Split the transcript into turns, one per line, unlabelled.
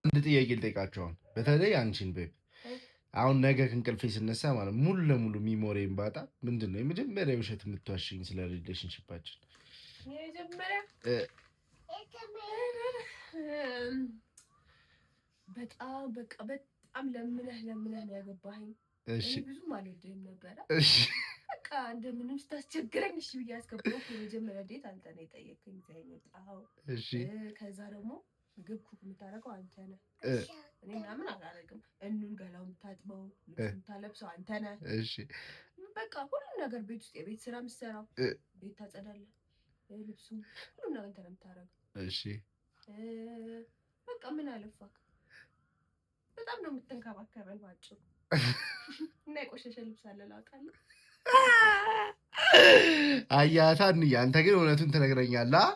አንድ ጥያቄ ልጠይቃችሁ። አሁን በተለይ አንቺን ቤብ አሁን ነገ ከእንቅልፌ ስነሳ ማለት ሙሉ ለሙሉ ሚሞሪን ባጣ ምንድን ነው የመጀመሪያ ውሸት የምትዋሽኝ ስለ ሪሌሽንሽፓችን?
በጣም በቃ በጣም ለምነህ ነው ያገባኸኝ። እሺ ብዙም አልወድህም ነበረ። እሺ በቃ እንደምንም ስታስቸግረኝ እሺ ብዬ አስገባሁህ። የመጀመሪያ ዴት አንተ ነው የጠየቅከኝ የመጣኸው። እሺ ከዛ ደግሞ ምግብ ኩክ የምታደርገው አንተ ነህ። እኔ ምናምን አላደርግም። እኑን ገላው የምታጥበው ልብስ የምታለብሰው አንተ ነህ። እሺ በቃ ሁሉም ነገር ቤት ውስጥ የቤት ስራ የምትሰራው፣ ቤት ታጸዳለህ፣ ልብሱም ሁሉም ነገር አንተ ነው የምታደርገው። እሺ በቃ ምን አለፋክ በጣም ነው የምትንከባከበን ባጭሩ። እና የቆሸሸ ልብስ አለ ላውቃለሁ።
አያታ አንተ ግን እውነቱን ትነግረኛለህ?